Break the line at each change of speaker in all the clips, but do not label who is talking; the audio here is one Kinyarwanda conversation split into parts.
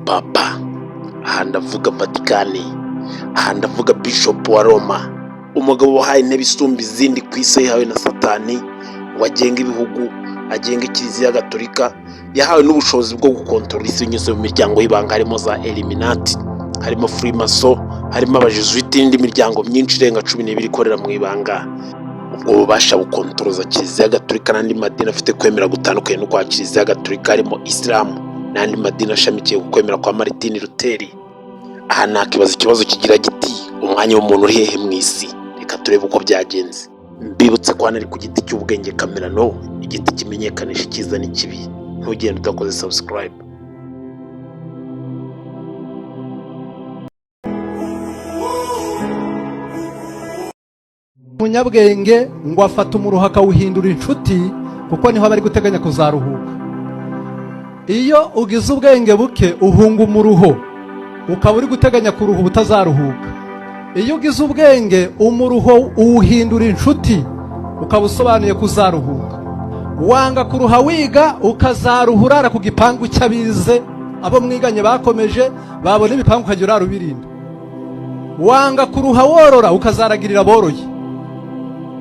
Papa, aha ndavuga Vatikani, aha ndavuga Bishop wa Roma, umugabo wahaye intebe isumba izindi ku isi yahawe na Satani ngo agenge ibihugu, agenge Kiliziya Gatolika, yahawe n'ubushobozi bwo gukontorora isi binyuze mu miryango y'ibanga, harimo za Illuminati, harimo Freemason, harimo abajesuiti n'indi miryango myinshi irenga 12 ikorera mu ibanga. Ubwo bubasha bukontoroza Kiliziya Gatolika n'andi madini afite kwemera gutandukanye no kwa Kiliziya Gatolika, harimo Islam n'andi madini ashamikiye ku kwemera kwa Martin Luther. Aha nakibaza ikibazo kigira giti, umwanya w'umuntu uri hehe mu isi? Reka turebe uko byagenze. Mbibutse ko hano ari ku giti cy'ubwenge Kamerano, igiti kimenyekanisha icyiza n'ikibi. Ntugende udakoze subscribe.
Umunyabwenge ngo afata umuruho akawuhindura inshuti, kuko niho bari guteganya kuzaruhuka. Iyo ugize ubwenge buke uhunga umuruho, ukaba uri guteganya kuruha utazaruhuka. Iyo ugize ubwenge umuruho uwuhindura inshuti, ukaba usobanuye kuzaruhuka. Wanga kuruha wiga ukazaruhurara ku gipangu cy'abize, abo mwiganye bakomeje babona ibipangu ukajya urarubirinda. Wanga kuruha worora ukazaragirira boroye.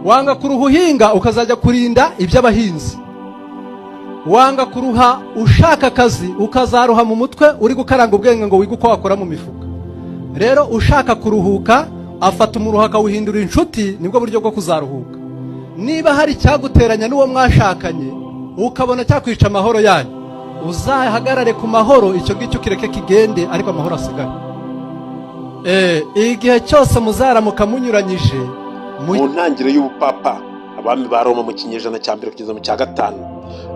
Wanga kuruha uhinga ukazajya kurinda iby'abahinzi. Wanga kuruha ushaka akazi ukazaruha mu mutwe uri gukaranga ubwenge ngo wiga uko wakora mu mifuka. Rero ushaka kuruhuka afata umuruho akawuhindura inshuti, nibwo buryo bwo kuzaruhuka. Niba hari cyaguteranya n'uwo mwashakanye ukabona cyakwica amahoro yanyu, uzahagarare ku mahoro, icyo ngicyo kireke kigende, ariko amahoro asigaye. Igihe cyose muzaramuka munyuranyije
Mu ntangiriro y'ubupapa, abami ba Roma mu kinyejana cya mbere kugeza mu cya gatanu,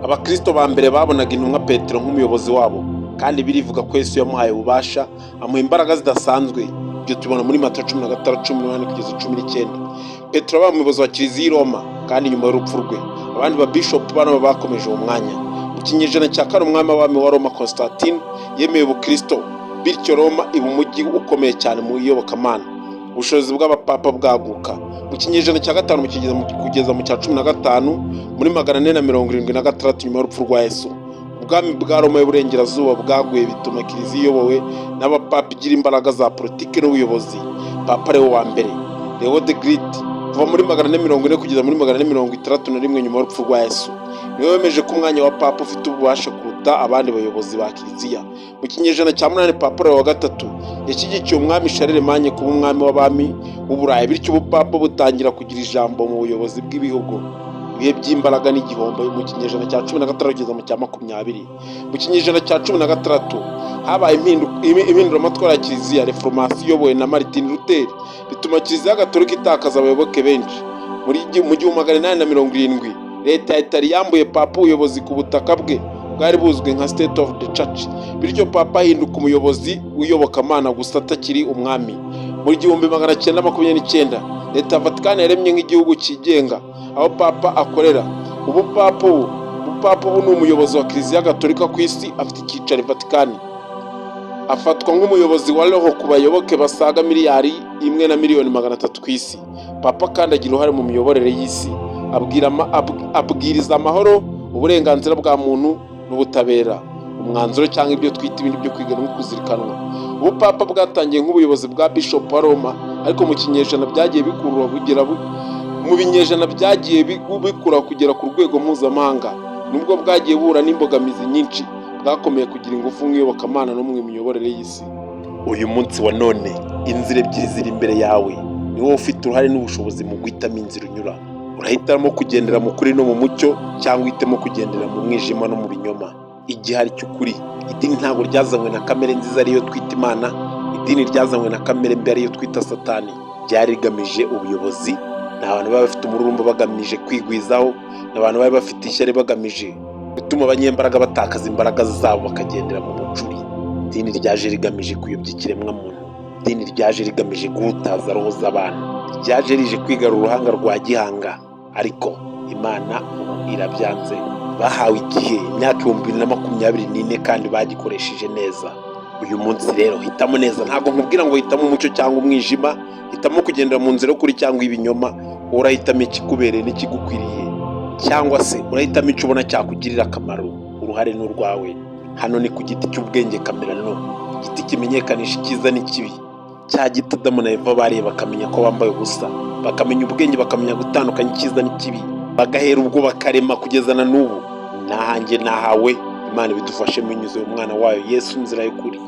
abakristo ba mbere babonaga intumwa Petero nk'umuyobozi wabo, kandi birivuga ko Yesu yamuhaye ububasha, amuha imbaraga zidasanzwe. Ibyo tubona muri Matayo 16:18 kugeza 19. Petero yabaye umuyobozi wa Kiliziya i Roma, kandi nyuma y'urupfu rwe abandi ba bishop bana bakomeje uwo mwanya. Mu kinyejana cya kane umwami w'abami wa Roma Constantine yemeye ubukristo, bityo Roma iba umujyi ukomeye cyane mu iyobokamana. Ubushobozi bw'abapapa bwaguka mu kinyejana cya gatanu kugeza mu cya 15 muri 476 nyuma y'urupfu rwa Yesu. Ubwami bwa Roma y'uburengerazuba bwaguye, bituma Kiliziya iyobowe n'abapapa igira imbaraga za politiki n'ubuyobozi. Papa Leo wa mbere, Leo the Great, kuva muri 440 kugeza muri 461 nyuma y'urupfu rwa Yesu, niwe wemeje ko umwanya wa papa ufite ububasha kuruta abandi bayobozi ba Kiliziya. Mu kinyejana cya 8 Papa Leo wa gatatu yashyigikiye umwami Charlemagne kuba umwami w'abami w'Uburayi, bityo ubupapa butangira kugira ijambo mu buyobozi bw'ibihugu. Ibihe by'imbaraga n'igihombo mu kinyejana cya 16 kugeza mu cya 20. Mu kinyejana cya 16 habaye impinduramatwara ya Kiliziya, Reformation iyobowe na Martin Luther, bituma Kiliziya Gatolika itakaza abayoboke benshi. Mu 1870 leta ya Italy yambuye papa ubuyobozi ku butaka bwe bwari buzwi nka State of the Church, bityo papa ahinduka umuyobozi w'iyobokamana gusa atakiri umwami. Mu 1929 leta ya Vatikani yaremye nk'igihugu cyigenga aho papa akorera. Ubupapa ubu ni umuyobozi wa Kiliziya Gatolika ku isi, afite icyicaro i Vatikani. Afatwa nk'umuyobozi wa roho ku bayoboke basaga 1,300,000 ku isi. Papa kandi agira uruhare mu miyoborere y'isi, abwiriza amahoro, uburenganzira bwa muntu n'ubutabera, umwanzuro cyangwa ibyo twita ibindi byo kwiga no kuzirikanwa. Ubupapa bwatangiye nk'ubuyobozi bwa Bishop wa Roma, ariko mu kinyejana byagiye bikurura mu binyejana byagiye bikura kugera ku rwego mpuzamahanga. Nubwo bwagiye buhura n'imbogamizi nyinshi, bwakomeye kugira ingufu nk'iyobokamana no mu miyoborere y'isi. Uyu munsi wa none inzira ebyiri ziri imbere yawe, ni wowe ufite uruhare n'ubushobozi mu guhitamo inzira unyura. Urahitamo kugendera mu kuri no mu mucyo, cyangwa uhitamo kugendera mu mwijima no mu binyoma. Igihari cy'ukuri, idini ntabwo ryazanywe na kamere nziza ariyo twita Imana, idini ryazanywe na kamere mbi ariyo twita Satani. Ryari rigamije ubuyobozi, ni abantu baba bafite umururumba bagamije kwigwizaho, ni abantu baba bafite ishyari bagamije gutuma abanyembaraga batakaza imbaraga zabo bakagendera mu mucuri. Idini ryaje rigamije kuyobya ikiremwa muntu, idini ryaje rigamije guhutaza roho z'abantu, ryaje rije kwigarura uruhanga rwa gihanga, ariko Imana irabyanze. Bahawe igihe, imyaka 2024, kandi bagikoresheje neza. Uyu munsi rero hitamo neza, ntabwo nkubwira ngo hitamo umucyo cyangwa umwijima, hitamo kugendera mu nzira kuri cyangwa ibinyoma. Urahitamo ikikubereye n'ikigukwiriye, cyangwa se urahitamo icyo ubona cyakugirira akamaro. Uruhare n'urwawe. Hano ni ku giti cy'ubwenge kamerano, igiti kimenyekanisha icyiza n'ikibi, cya giti Adamu na Eva bariye bakamenya ko bambaye ubusa, bakamenya ubwenge, bakamenya gutandukanya icyiza n'ikibi, bagahera ubwo bakarema kugeza na n'ubu. Nahanjye nahawe, Imana ibidufashemo binyuze mu mwana wayo Yesu, inzira y'ukuri.